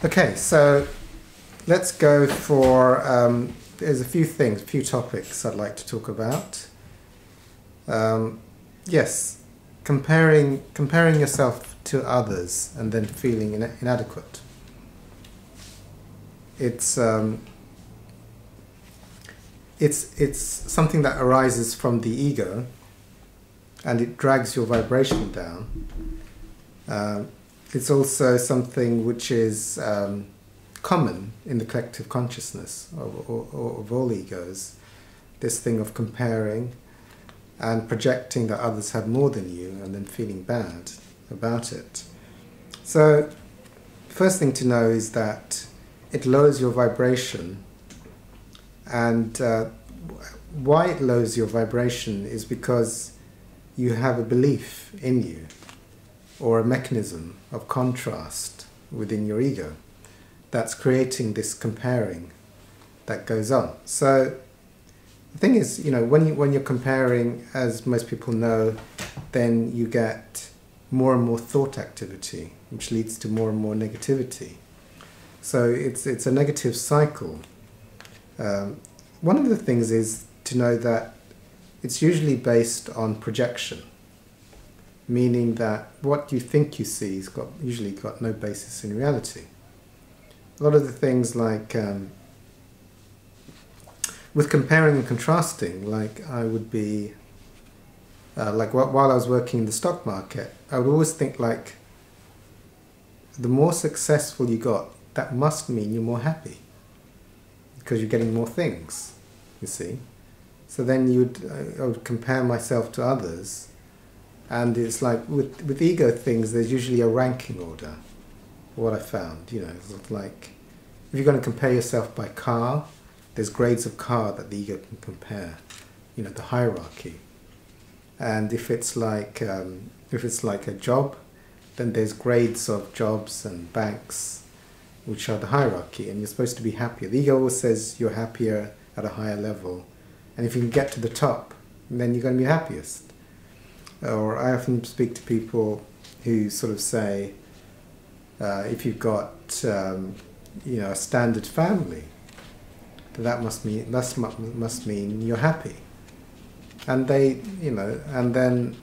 Okay, so let's go for, there's a few topics I'd like to talk about. Yes, comparing yourself to others and then feeling inadequate. It's something that arises from the ego, and it drags your vibration down. It's also something which is common in the collective consciousness of all egos, this thing of comparing and projecting that others have more than you and then feeling bad about it. So, first thing to know is that it lowers your vibration, and why it lowers your vibration is because you have a belief in you, or a mechanism of contrast within your ego that's creating this comparing that goes on. So the thing is, when you're comparing, as most people know, then you get more and more thought activity, which leads to more and more negativity. So it's a negative cycle. One of the things is to know that it's usually based on projection, meaning that what you think you see has usually got no basis in reality. A lot of the things like, with comparing and contrasting, like I would be, while I was working in the stock market, I would always think like, the more successful you got, that must mean you're more happy, because you're getting more things, you see. So then I would compare myself to others. And it's like, with ego things, there's usually a ranking order, what I found, it's like, if you're going to compare yourself by car, there's grades of car that the ego can compare, the hierarchy. And if it's like a job, then there's grades of jobs and banks, which are the hierarchy, and you're supposed to be happier. The ego always says you're happier at a higher level, and if you can get to the top, then you're going to be happiest. Or I often speak to people who sort of say, if you've got a standard family, that must mean you're happy. And they, and then,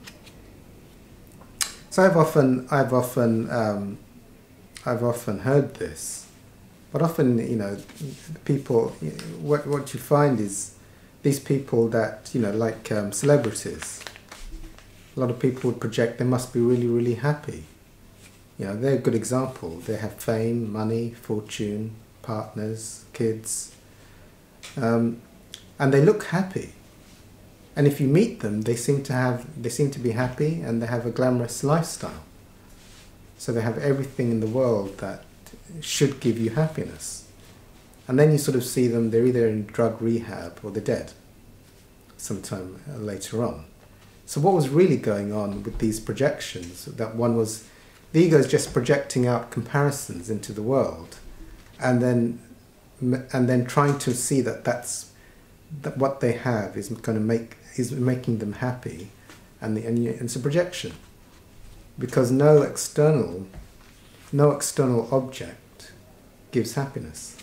so I've often heard this, but often people, what you find is these people that like celebrities. A lot of people would project they must be really, really happy. They're a good example. They have fame, money, fortune, partners, kids, and they look happy. And if you meet them, they seem to be happy, and they have a glamorous lifestyle. So they have everything in the world that should give you happiness. And then you sort of see them, they're either in drug rehab or they're dead sometime later on. So what was really going on with these projections, that one was, the ego is just projecting out comparisons into the world, and then trying to see that what they have is making them happy, and it's a projection, because no external object gives happiness.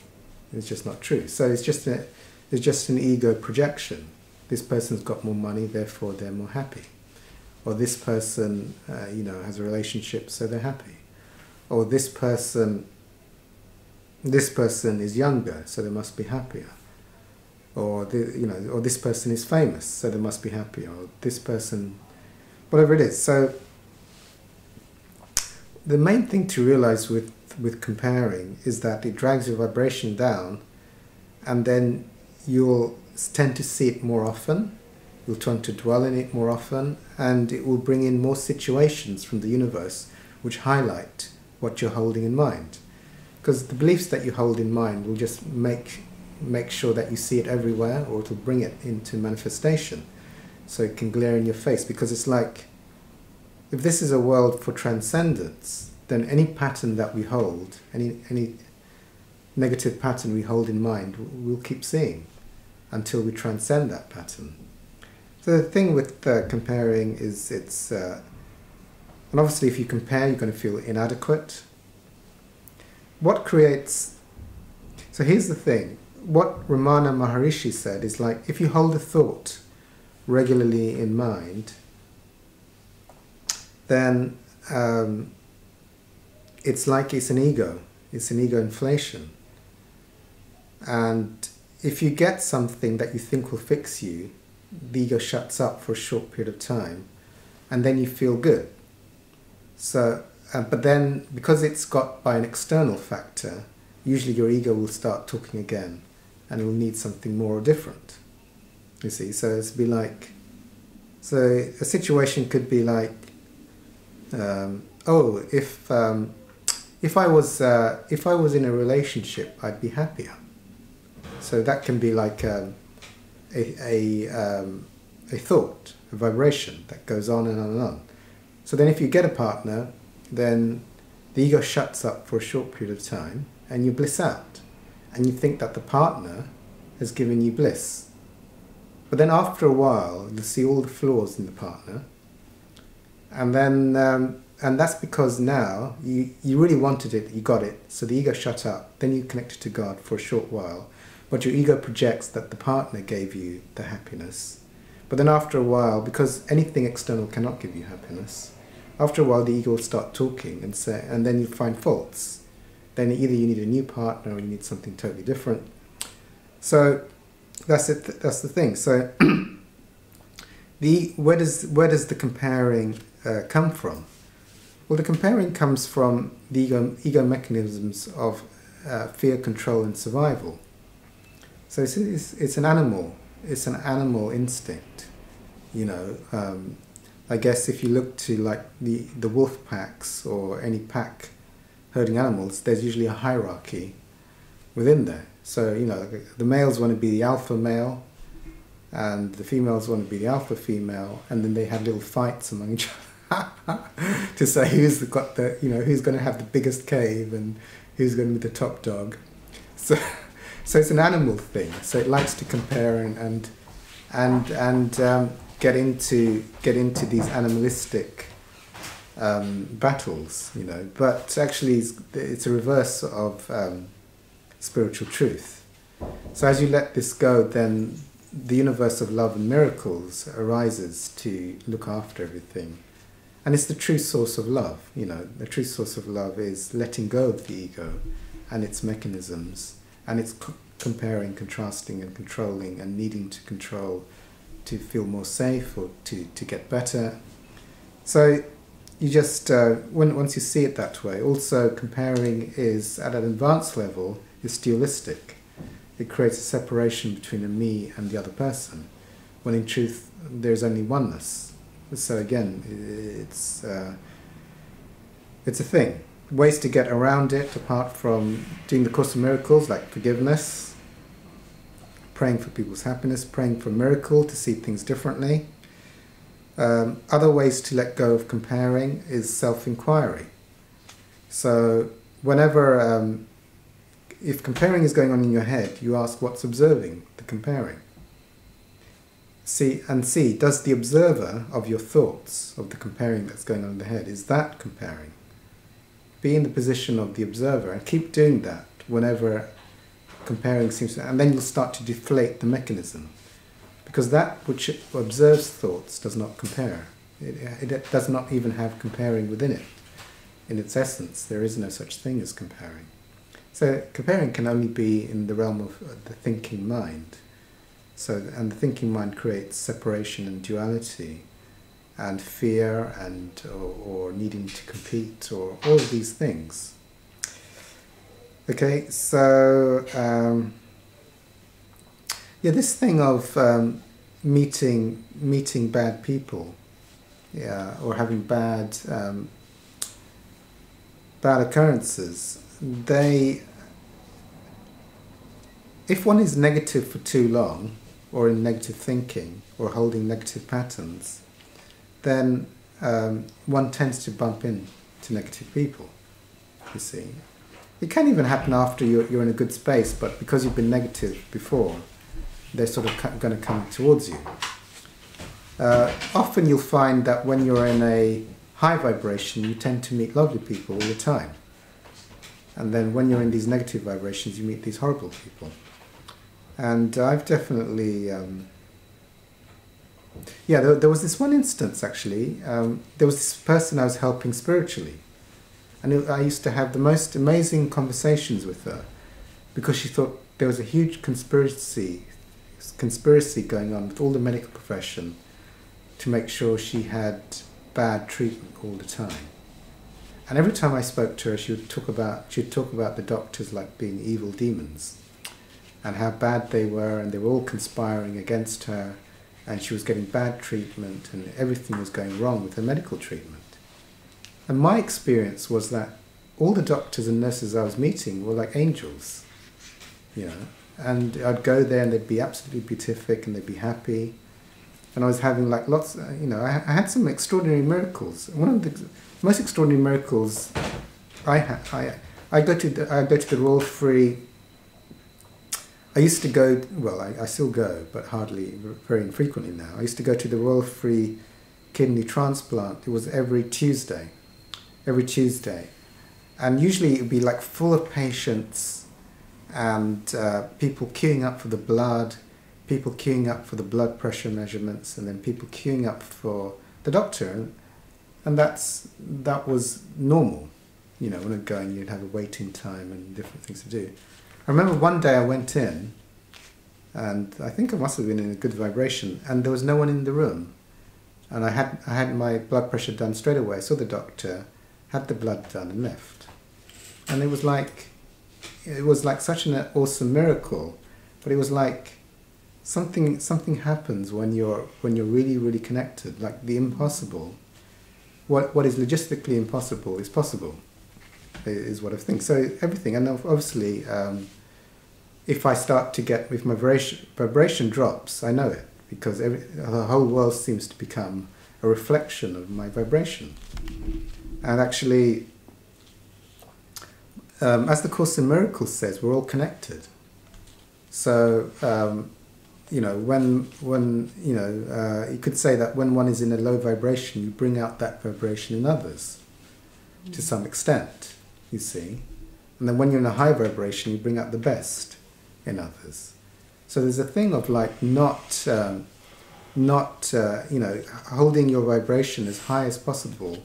It's just not true. So it's just an ego projection. This person's got more money, therefore they're more happy. Or this person, has a relationship, so they're happy. Or this person is younger, so they must be happier. Or or this person is famous, so they must be happier. Or this person, whatever it is. So the main thing to realize with comparing is that it drags your vibration down, and then you'll tend to see it more often, you'll tend to dwell in it more often, and it will bring in more situations from the universe which highlight what you're holding in mind. Because the beliefs that you hold in mind will just make sure that you see it everywhere, or it'll bring it into manifestation, so it can glare in your face. Because it's like, if this is a world for transcendence, then any pattern that we hold, any negative pattern we hold in mind, we'll keep seeing until we transcend that pattern. So the thing with comparing is and obviously if you compare, you're going to feel inadequate. what creates... So here's the thing. What Ramana Maharishi said is like, if you hold a thought regularly in mind, then it's like it's an ego. It's an ego inflation. And if you get something that you think will fix you, the ego shuts up for a short period of time, and then you feel good. So, but then, because it's got by an external factor, usually your ego will start talking again, and it will need something more or different. You see, so it's be like, so a situation could be like, oh, if I was in a relationship, I'd be happier. So that can be like a thought, a vibration that goes on and on and on. So then if you get a partner, then the ego shuts up for a short period of time and you bliss out. And you think that the partner has given you bliss. But then after a while, you'll see all the flaws in the partner. And then, and that's because now you really wanted it, you got it, so the ego shut up. Then you connected to God for a short while. But your ego projects that the partner gave you the happiness. But then after a while, because anything external cannot give you happiness, after a while the ego will start talking and say, and then you find faults. Then either you need a new partner or you need something totally different. So that's it. That's the thing. So where does the comparing come from? Well, the comparing comes from the ego mechanisms of fear, control, and survival. So it's an animal. It's an animal instinct. You know, I guess if you look to like the wolf packs or any pack herding animals, there's usually a hierarchy within there. So, you know, the males want to be the alpha male, and the females want to be the alpha female, and then they have little fights among each other to say who's got the, you know, who's going to have the biggest cave and who's going to be the top dog. So it's an animal thing. So it likes to compare and get into these animalistic battles, you know. But actually, it's a reverse of spiritual truth. So as you let this go, then the universe of love and miracles arises to look after everything. And it's the true source of love, you know. The true source of love is letting go of the ego and its mechanisms, and it's comparing, contrasting and controlling and needing to control to feel more safe or to get better. So you just, once you see it that way, also comparing is, at an advanced level, is dualistic. It creates a separation between a me and the other person, when in truth there's only oneness. So again, it's a thing. Ways to get around it, apart from doing the Course of Miracles, like forgiveness, praying for people's happiness, praying for a miracle to see things differently. Other ways to let go of comparing is self-inquiry. So whenever, if comparing is going on in your head, you ask what's observing the comparing. See, does the observer of your thoughts, of the comparing that's going on in the head, is that comparing? Be in the position of the observer and keep doing that whenever comparing seems to, and then you'll start to deflate the mechanism. Because that which observes thoughts does not compare. It does not even have comparing within it. In its essence, there is no such thing as comparing. So comparing can only be in the realm of the thinking mind. And the thinking mind creates separation and duality, and fear, and or needing to compete, or all of these things. Okay, so yeah, this thing of meeting bad people, yeah, or having bad occurrences, if one is negative for too long, or in negative thinking, or holding negative patterns, then one tends to bump into negative people, you see. It can even happen after you're in a good space, but because you've been negative before, they're sort of going to come towards you. Often you'll find that when you're in a high vibration, you tend to meet lovely people all the time. And then when you're in these negative vibrations, you meet these horrible people. And I've definitely... there was this one instance, actually. There was this person I was helping spiritually. And I used to have the most amazing conversations with her, because she thought there was a huge conspiracy going on with all the medical profession to make sure she had bad treatment all the time. And every time I spoke to her, she would talk about the doctors like being evil demons, and how bad they were, and they were all conspiring against her, and she was getting bad treatment, and everything was going wrong with her medical treatment. And my experience was that all the doctors and nurses I was meeting were like angels, you know. And I'd go there and they'd be absolutely beatific and they'd be happy. And I was having like lots, you know, I had some extraordinary miracles. One of the most extraordinary miracles I go to the Royal Free. I used to go, well, I still go, but hardly, very infrequently now. I used to go to the Royal Free Kidney Transplant. It was every Tuesday. And usually it would be like full of patients and people queuing up for the blood, people queuing up for the blood pressure measurements, and then people queuing up for the doctor. And that was normal. You know, when I'd go in, you'd have a waiting time and different things to do. I remember one day I went in, and I think I must have been in a good vibration, and there was no one in the room. And I had my blood pressure done straight away. I saw the doctor, had the blood done, and left. And it was like such an awesome miracle. But it was like something happens when you're really, really connected. Like the impossible. What is logistically impossible is possible, is what I think. So everything, and obviously, if my vibration drops, I know it, because the whole world seems to become a reflection of my vibration. And actually, as the Course in Miracles says, we're all connected. So, you know, when you know, you could say that when one is in a low vibration, you bring out that vibration in others, to some extent, you see. And then when you're in a high vibration, you bring out the best in others. So there's a thing of like not you know, holding your vibration as high as possible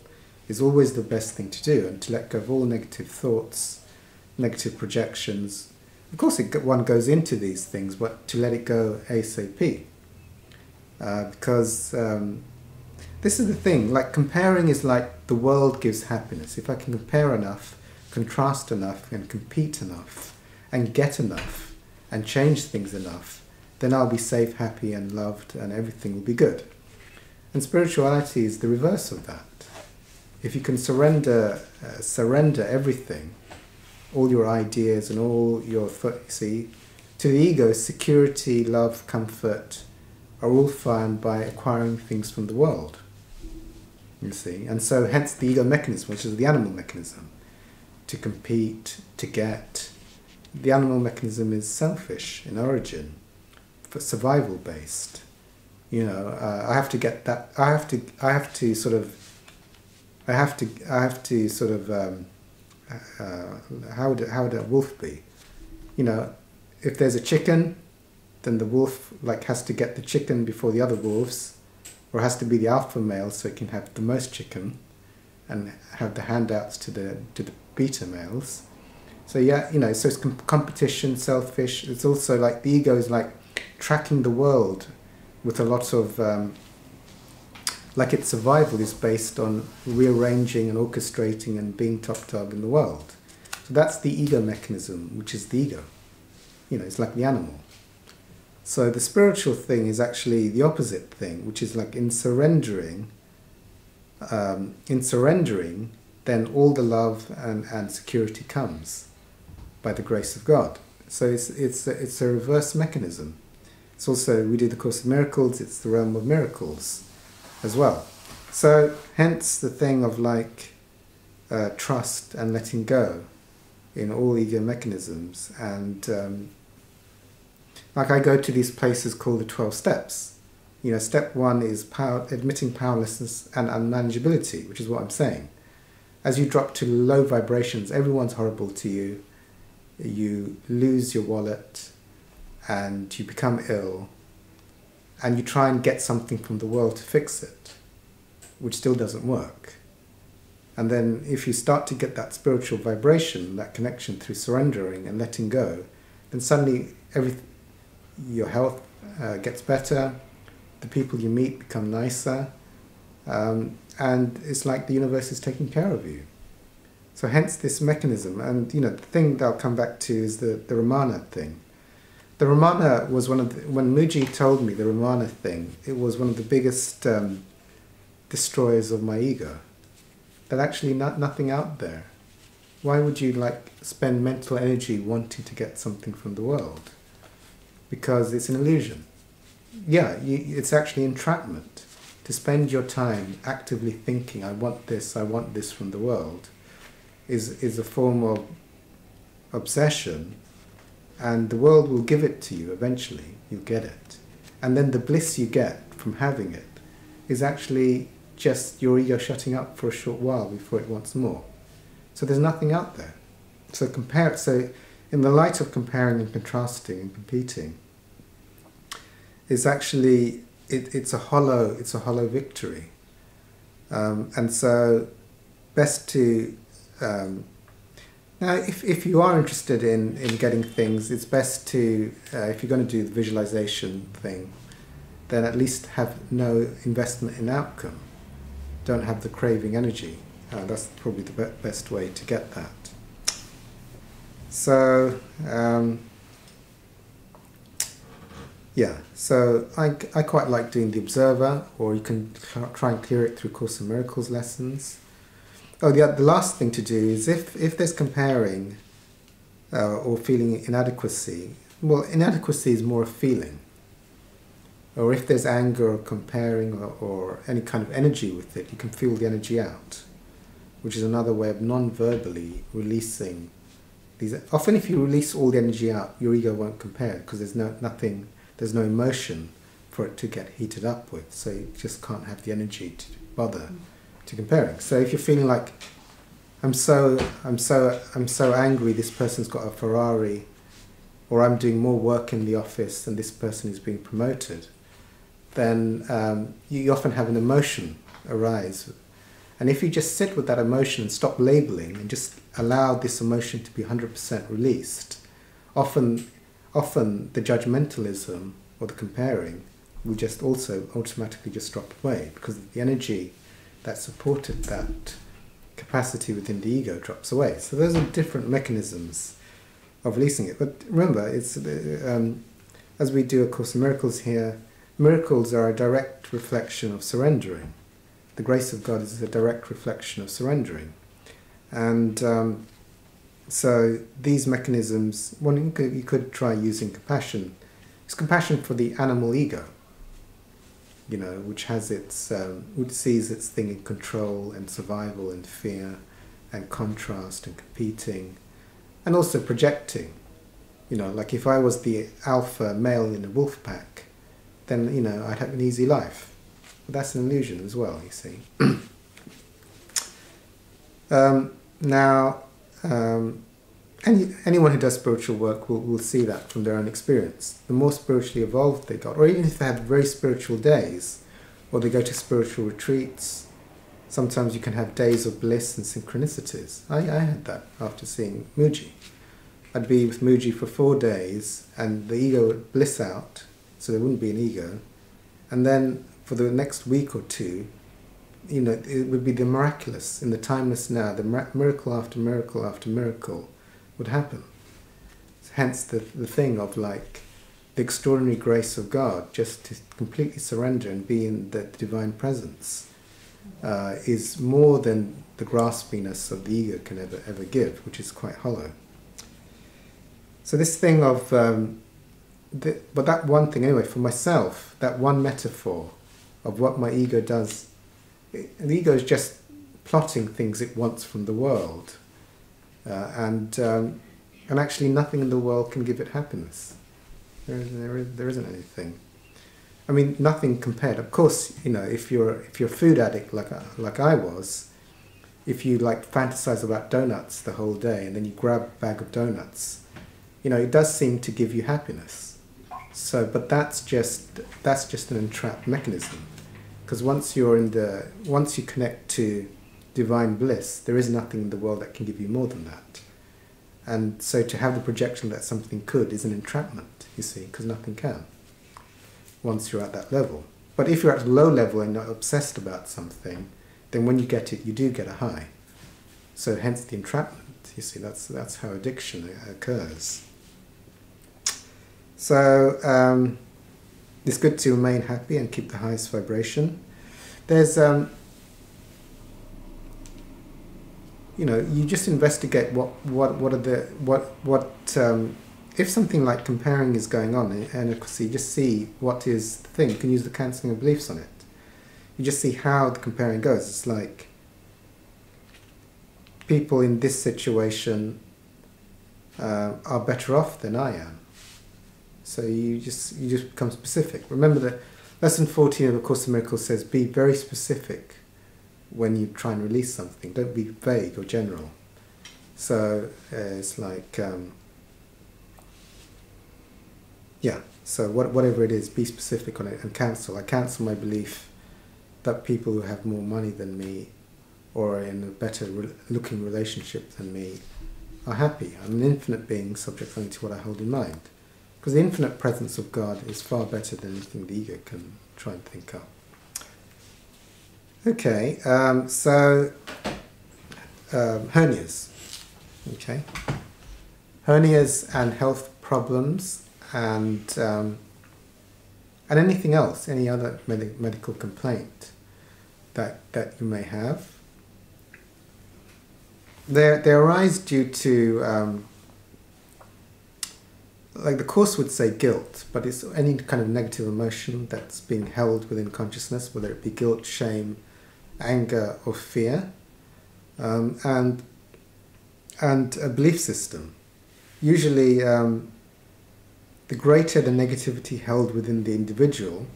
is always the best thing to do, and to let go of all negative thoughts, negative projections. Of course, one goes into these things, but to let it go ASAP. Because this is the thing, like comparing is like the world gives happiness. If I can compare enough, contrast enough, and compete enough, and get enough, and change things enough, then I'll be safe, happy, and loved, and everything will be good. And spirituality is the reverse of that. If you can surrender everything, all your ideas and all your thoughts, see, to the ego, security, love, comfort are all found by acquiring things from the world. You see, and so hence the ego mechanism, which is the animal mechanism, to compete, to get. The animal mechanism is selfish in origin, for survival based. You know, I have to get that. I have to sort of. How would a wolf be? You know, if there's a chicken, then the wolf like has to get the chicken before the other wolves, or has to be the alpha male so it can have the most chicken, and have the handouts to the beta males. So yeah, you know, so it's competition, selfish. It's also like the ego is like tracking the world with a lot of, like its survival is based on rearranging and orchestrating and being top dog in the world. So that's the ego mechanism, which is the ego. You know, it's like the animal. So the spiritual thing is actually the opposite thing, which is like in surrendering, then all the love and security comes by the grace of God. So it's a reverse mechanism. It's also, we do the Course of Miracles, it's the realm of miracles as well. So hence the thing of like trust and letting go in all ego mechanisms. And like I go to these places called the 12 steps. You know, step one is admitting powerlessness and unmanageability, which is what I'm saying. as you drop to low vibrations, everyone's horrible to you. You lose your wallet and you become ill, and you try and get something from the world to fix it, which still doesn't work. And then if you start to get that spiritual vibration, that connection through surrendering and letting go, then suddenly your health gets better, the people you meet become nicer, and it's like the universe is taking care of you. So hence this mechanism. And the thing that I'll come back to is the Ramana thing. The Ramana was when Muji told me the Ramana thing, it was one of the biggest destroyers of my ego. That actually nothing out there. Why would you spend mental energy wanting to get something from the world? Because it's an illusion. Yeah, it's actually entrapment. To spend your time actively thinking, I want this from the world, is a form of obsession, and the world will give it to you eventually. You'll get it. And then the bliss you get from having it is actually just your ego shutting up for a short while before it wants more. So there's nothing out there. So in the light of comparing and contrasting and competing, is actually it's a hollow victory. And so best to now if you are interested in getting things, it's best to if you're going to do the visualization thing, then at least have no investment in outcome. Don't have the craving energy. That's probably the best way to get that. So yeah, so I quite like doing the observer, or you can try and clear it through Course in Miracles lessons. Oh, the last thing to do is if there's comparing or feeling inadequacy, well, inadequacy is more a feeling. Or if there's anger or comparing or any kind of energy with it, you can feel the energy out, which is another way of non-verbally releasing these. Often if you release all the energy out, your ego won't compare, because there's no emotion for it to get heated up with, so you just can't have the energy to bother to comparing. So if you're feeling like, I'm so angry, this person's got a Ferrari, or I'm doing more work in the office and this person is being promoted, then you often have an emotion arise. And if you just sit with that emotion and stop labeling and just allow this emotion to be 100% released, often the judgmentalism or the comparing will just also automatically just drop away, because the energy that supported that capacity within the ego drops away. So those are different mechanisms of releasing it. But remember, it's as we do A Course in Miracles here, miracles are a direct reflection of surrendering. The grace of God is a direct reflection of surrendering. And so these mechanisms, you could try using compassion. It's compassion for the animal ego, which has which sees its thing in control and survival and fear and contrast and competing, and also projecting. Like if I was the alpha male in a wolf pack, then I'd have an easy life. But that's an illusion as well, you see. Anyone who does spiritual work will see that from their own experience. The more spiritually evolved they got, or even if they have very spiritual days, or they go to spiritual retreats, sometimes you can have days of bliss and synchronicities. I had that after seeing Muji. I'd be with Muji for 4 days, and the ego would bliss out, so there wouldn't be an ego. And then for the next week or two, it would be the miraculous, in the timeless now, the miracle after miracle after miracle would happen. Hence the thing of the extraordinary grace of God, just to completely surrender and be in the divine presence, is more than the graspiness of the ego can ever give, which is quite hollow. So this thing of, but that one thing anyway, for myself, that one metaphor of what my ego does, the ego is just plotting things it wants from the world. And actually nothing in the world can give it happiness. There isn't anything. I mean, nothing compared. Of course, if you're a food addict like I was, if you like fantasize about donuts the whole day and then you grab a bag of donuts, you know, it does seem to give you happiness. So, but that's just an entrapped mechanism, because once you connect to divine bliss, there is nothing in the world that can give you more than that. And so to have the projection that something could is an entrapment, you see, because nothing can once you're at that level. But if you're at a low level and not obsessed about something, then when you get it, you do get a high. So hence the entrapment, you see, that's how addiction occurs. So it's good to remain happy and keep the highest vibration. There's, you know, you just investigate if something like comparing is going on, and you just see what is the thing. You can use the cancelling of beliefs on it. You just see how the comparing goes. It's like people in this situation are better off than I am. So you just become specific. Remember that lesson 14 of A Course in Miracles says, be very specific when you try and release something. Don't be vague or general. So it's like, yeah, so whatever it is, be specific on it and cancel. I cancel my belief that people who have more money than me or are in a better looking relationship than me are happy. I'm an infinite being subject only to what I hold in mind. Because the infinite presence of God is far better than anything the ego can try and think up. Okay, so hernias. Okay, hernias and health problems and anything else, any other medical complaint that you may have. They arise due to, like the Course would say guilt, but it's any kind of negative emotion that's being held within consciousness, whether it be guilt, shame, anger or fear, and a belief system. Usually the greater the negativity held within the individual,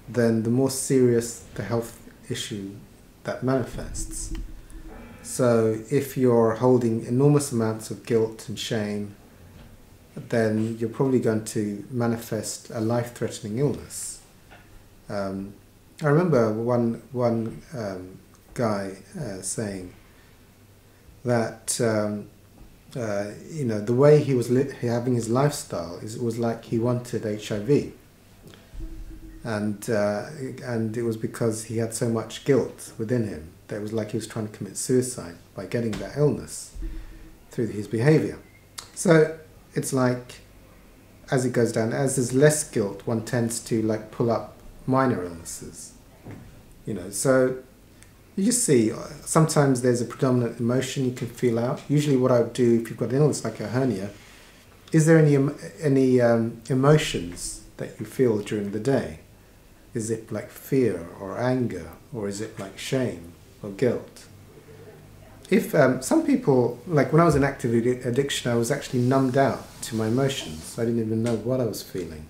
then the more serious the health issue that manifests. So if you're holding enormous amounts of guilt and shame, then you're probably going to manifest a life-threatening illness. I remember one guy saying that you know, the way he was having his lifestyle was like he wanted HIV, and it was because he had so much guilt within him that it was like he was trying to commit suicide by getting that illness through his behavior. So it's like, as it goes down, as there's less guilt, one tends to like pull up minor illnesses, you know. So you just see, sometimes there's a predominant emotion you can feel out. Usually what I would do if you've got an illness like a hernia, is there any emotions that you feel during the day? Is it like fear or anger, or is it like shame or guilt? If some people, like when I was in active addiction, I was actually numbed out to my emotions. I didn't even know what I was feeling.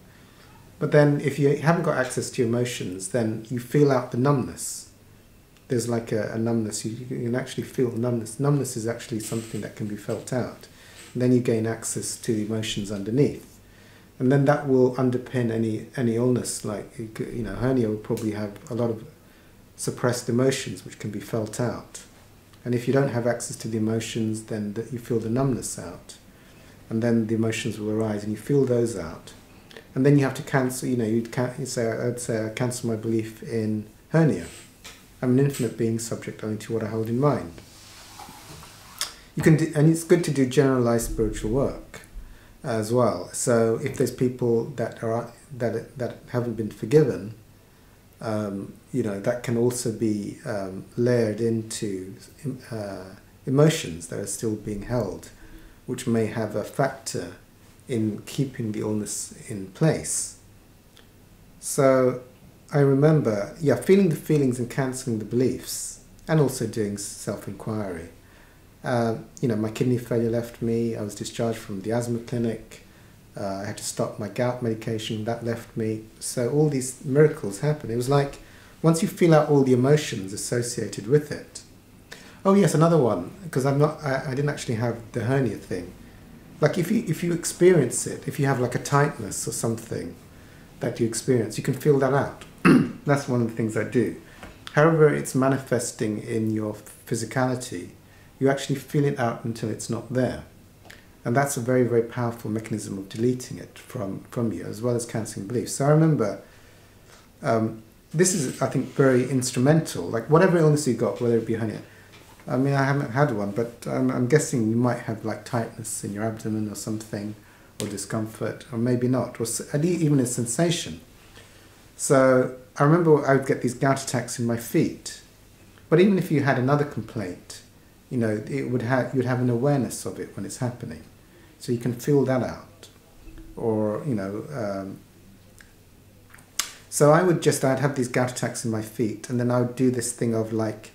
But then if you haven't got access to your emotions, then you feel out the numbness. There's like a numbness, you can actually feel the numbness. Numbness is actually something that can be felt out. And then you gain access to the emotions underneath. And then that will underpin any illness, like, you know, hernia will probably have a lot of suppressed emotions which can be felt out. And if you don't have access to the emotions, then you feel the numbness out. And then the emotions will arise and you feel those out. And then you have to cancel, you know, I'd say I cancel my belief in hernia. I'm an infinite being subject only to what I hold in mind. You can do, and it's good to do generalized spiritual work as well. So if there's people that haven't been forgiven, you know, that can also be layered into emotions that are still being held, which may have a factor in keeping the illness in place. So I remember, yeah, feeling the feelings and cancelling the beliefs, and also doing self-inquiry. You know, my kidney failure left me, I was discharged from the asthma clinic, I had to stop my gout medication, that left me. So all these miracles happened. It was like, once you feel out all the emotions associated with it. Oh yes, another one, because I didn't actually have the hernia thing. Like if you experience it, if you have like a tightness or something that you experience, you can feel that out. That's one of the things I do. However it's manifesting in your physicality, you actually feel it out until it's not there. And that's a very, very powerful mechanism of deleting it from you, as well as cancelling beliefs. So I remember, this is, I think, very instrumental. Like whatever illness you got, whether it be hernia, I mean, I haven't had one, but I'm guessing you might have like tightness in your abdomen or something, or discomfort, or maybe not, or even a sensation. So I remember I would get these gout attacks in my feet. But even if you had another complaint, you know, you'd have an awareness of it when it's happening. So you can feel that out. Or, you know, so I'd have these gout attacks in my feet, and then I would do this thing of like,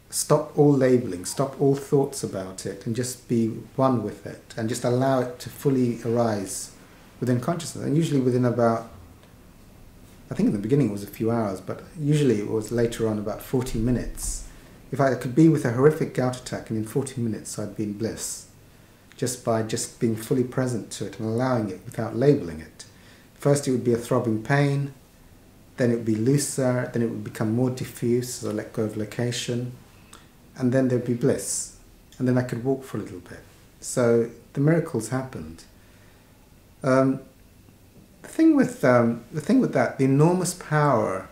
stop all labeling, stop all thoughts about it, and just be one with it, and just allow it to fully arise within consciousness. And usually within about, I think in the beginning it was a few hours, but usually it was later on about 40 minutes. If I could be with a horrific gout attack, and in 40 minutes I'd be in bliss, just by just being fully present to it and allowing it without labeling it. First it would be a throbbing pain, then it would be looser, then it would become more diffuse as I let go of location, and then there'd be bliss, and then I could walk for a little bit. So the miracles happened. The thing with that, the enormous power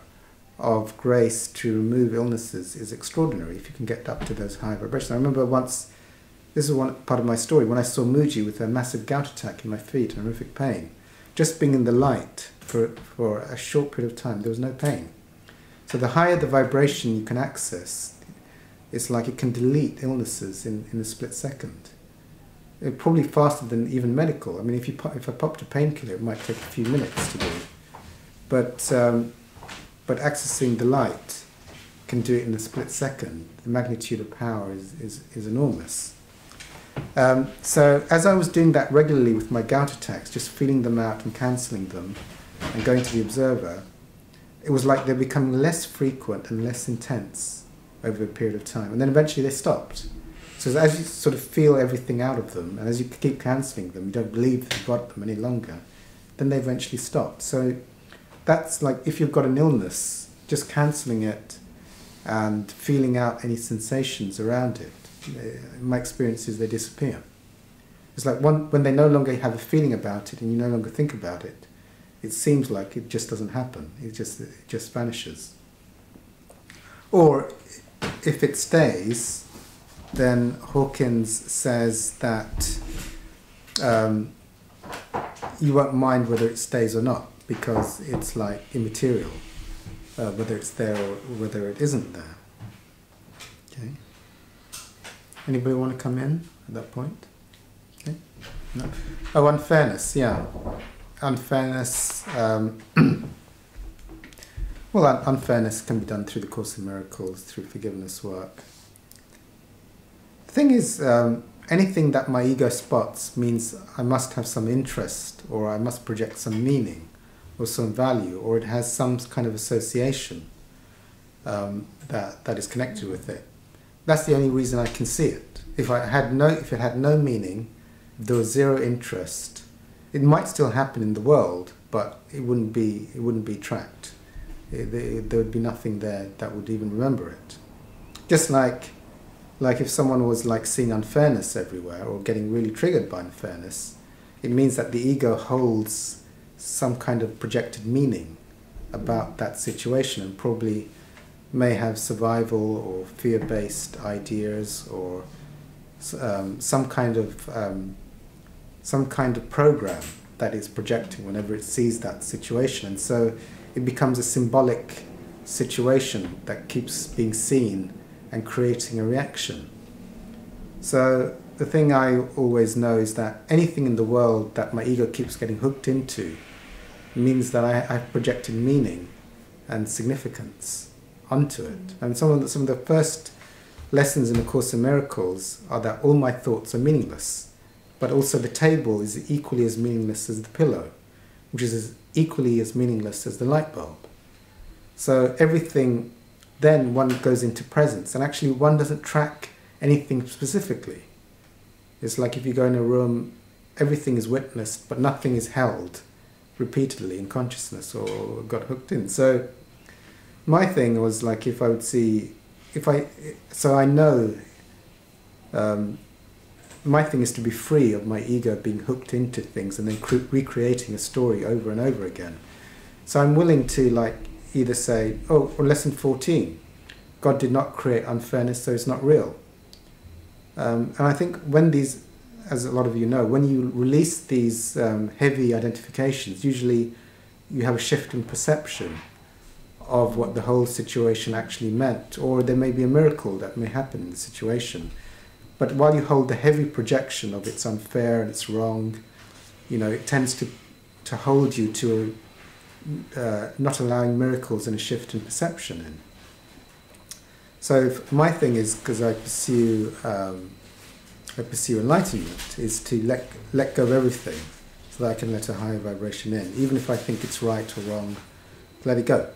of grace to remove illnesses is extraordinary if you can get up to those high vibrations. I remember once, this is one part of my story, when I saw Muji with a massive gout attack in my feet and horrific pain, just being in the light for a short period of time, there was no pain. So the higher the vibration you can access, it's like it can delete illnesses in a split second. Probably faster than even medical. I mean, if I popped a painkiller, it might take a few minutes to do. But accessing the light can do it in a split second. The magnitude of power is enormous. So as I was doing that regularly with my gout attacks, just feeling them out and cancelling them, and going to the observer, it was like they're becoming less frequent and less intense over a period of time. And then eventually they stopped. So as you sort of feel everything out of them, and as you keep cancelling them, you don't believe that you've got them any longer, then they eventually stop. So that's like, if you've got an illness, just cancelling it and feeling out any sensations around it, my experience is they disappear. It's like when they no longer have a feeling about it and you no longer think about it, it seems like it just doesn't happen. It just vanishes. Or if it stays, then Hawkins says that you won't mind whether it stays or not, because it's like immaterial, whether it's there or whether it isn't there. Okay. Anybody want to come in at that point? Okay. No. Oh, unfairness, yeah. Unfairness. Well, unfairness can be done through the Course in Miracles, through forgiveness work. The thing is, anything that my ego spots means I must have some interest, or I must project some meaning, or some value, or it has some kind of association that is connected with it. That's the only reason I can see it. If it had no meaning, if there was zero interest, it might still happen in the world, but it wouldn't be tracked. There would be nothing there that would even remember it. Just like if someone was like seeing unfairness everywhere, or getting really triggered by unfairness, it means that the ego holds some kind of projected meaning about that situation, and probably may have survival or fear-based ideas, or some kind of program that is projecting whenever it sees that situation. And so it becomes a symbolic situation that keeps being seen and creating a reaction. So the thing I always know is that anything in the world that my ego keeps getting hooked into means that I've projected meaning and significance onto it. And some of the first lessons in the Course in Miracles are that all my thoughts are meaningless, but also the table is equally as meaningless as the pillow, which is equally as meaningless as the light bulb. So everything then one goes into presence, and actually one doesn't track anything specifically. It's like if you go in a room, everything is witnessed, but nothing is held repeatedly in consciousness or got hooked in. So my thing was like, if I would see, so I know, my thing is to be free of my ego being hooked into things and then recreating a story over and over again. So I'm willing to like either say, oh, or lesson 14, God did not create unfairness, so it's not real. And I think when these, as a lot of you know, when you release these heavy identifications, usually you have a shift in perception of what the whole situation actually meant, or there may be a miracle that may happen in the situation. But while you hold the heavy projection of it's unfair and it's wrong, you know, it tends to hold you to not allowing miracles and a shift in perception in. So my thing is, because I pursue enlightenment, is to let go of everything so that I can let a higher vibration in. Even if I think it's right or wrong, let it go.